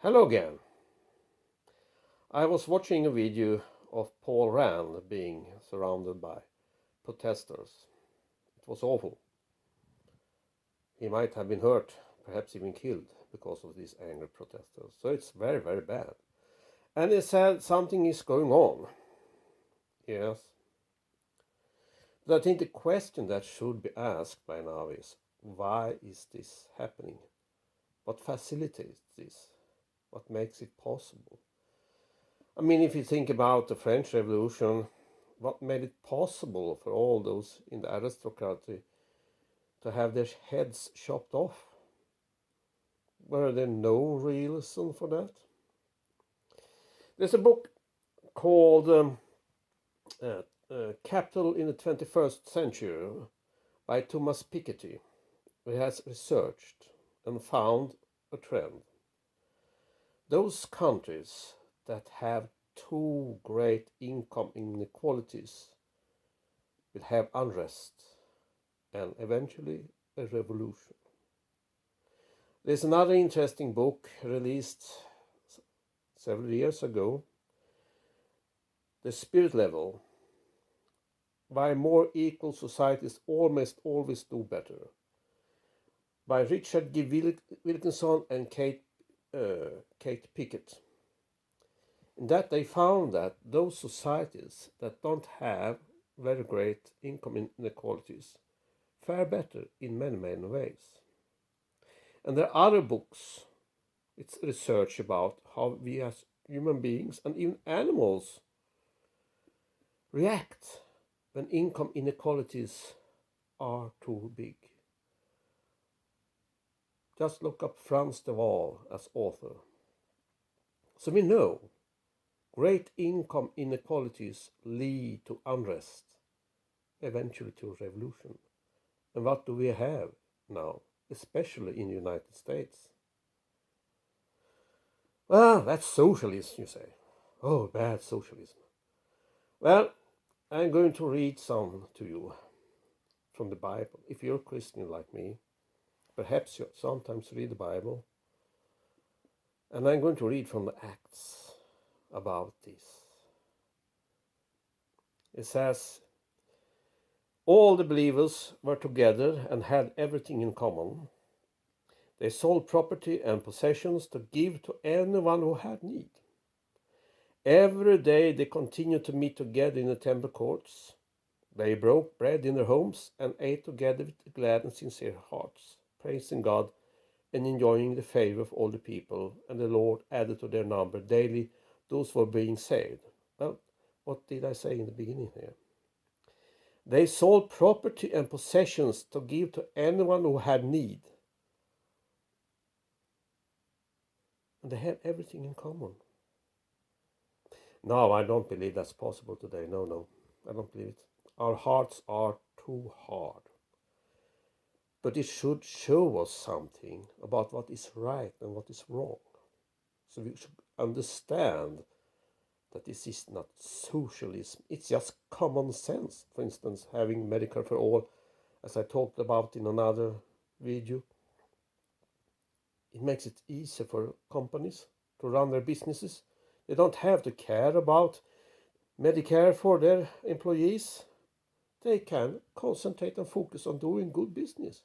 Hello again. I was watching a video of Paul Rand being surrounded by protesters. It was awful. He might have been hurt, perhaps even killed, because of these angry protesters. So it's very, very bad. And he said something is going on. Yes. But I think the question that should be asked by now is, why is this happening? What facilitates this? What makes it possible? I mean, if you think about the French Revolution, what made it possible for all those in the aristocracy to have their heads chopped off? Were there no reason for that? There's a book called Capital in the 21st Century by Thomas Piketty, who has researched and found a trend. Those countries that have too great income inequalities will have unrest and eventually a revolution. There's another interesting book released several years ago, The Spirit Level, Why More Equal Societies Almost Always Do Better, by Richard G. Wilkinson and Kate Pickett. In that they found that those societies that don't have very great income inequalities fare better in many, many ways. And there are other books, it's research about how we as human beings and even animals react when income inequalities are too big. Just look up Frans de Waal as author. So we know great income inequalities lead to unrest, eventually to revolution. And what do we have now, especially in the United States? Well, that's socialism, you say. Oh, bad socialism. Well, I'm going to read some to you from the Bible. If you're a Christian like me, perhaps you sometimes read the Bible. And I'm going to read from the Acts about this. It says, all the believers were together and had everything in common. They sold property and possessions to give to anyone who had need. Every day they continued to meet together in the temple courts. They broke bread in their homes and ate together with glad and sincere hearts, praising God and enjoying the favor of all the people. And the Lord added to their number daily those who were being saved. Well, what did I say in the beginning here? They sold property and possessions to give to anyone who had need. And they had everything in common. No, I don't believe that's possible today. No, I don't believe it. Our hearts are too hard. But it should show us something about what is right and what is wrong. So we should understand that this is not socialism. It's just common sense. For instance, having Medicare for all, as I talked about in another video. It makes it easier for companies to run their businesses. They don't have to care about Medicare for their employees. They can concentrate and focus on doing good business.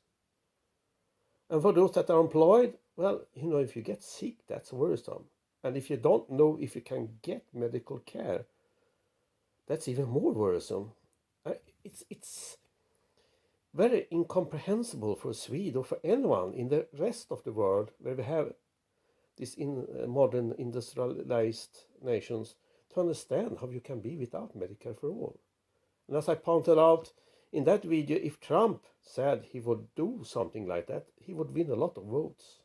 And for those that are employed, well, if you get sick, that's worrisome. And if you don't know if you can get medical care, that's even more worrisome. It's very incomprehensible for Sweden or for anyone in the rest of the world where we have this modern industrialized nations to understand how you can be without Medicare for all. And as I pointed out in that video, if Trump said he would do something like that, he would win a lot of votes.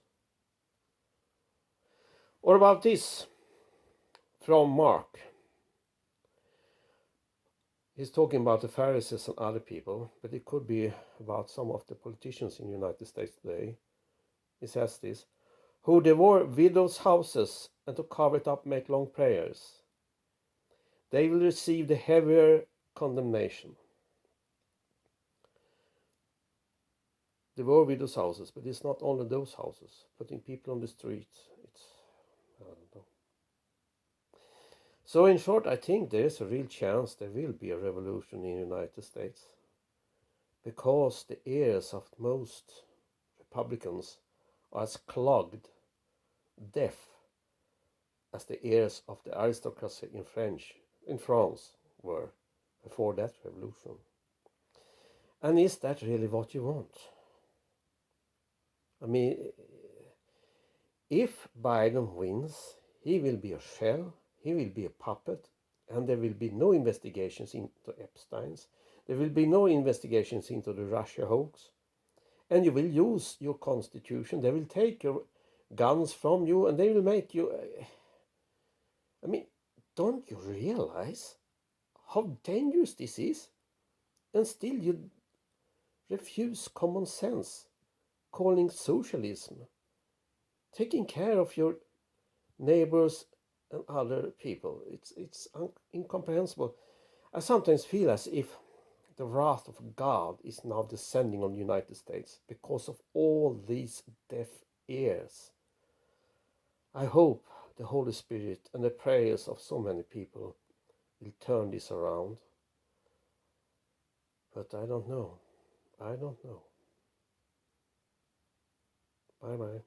Or about this from Mark. He's talking about the Pharisees and other people, but it could be about some of the politicians in the United States today. He says this, who devour widows' houses and to cover it up make long prayers. They will receive the heavier condemnation. Devour widows' houses, but it's not only those houses. Putting people on the street, it's I don't know. So in short, I think there is a real chance there will be a revolution in the United States, because the ears of most Republicans are as clogged, deaf, as the ears of the aristocracy in France were before that revolution. And is that really what you want? I mean, if Biden wins, he will be a shell, he will be a puppet, and there will be no investigations into Epstein's. There will be no investigations into the Russia hoax. And you will use your constitution. They will take your guns from you and they will make you... I mean, don't you realize how dangerous this is? And still you refuse common sense, calling socialism, taking care of your neighbors and other people. It's incomprehensible. I sometimes feel as if the wrath of God is now descending on the United States because of all these deaf ears. I hope the Holy Spirit and the prayers of so many people will turn this around. But I don't know. I don't know. Bye bye.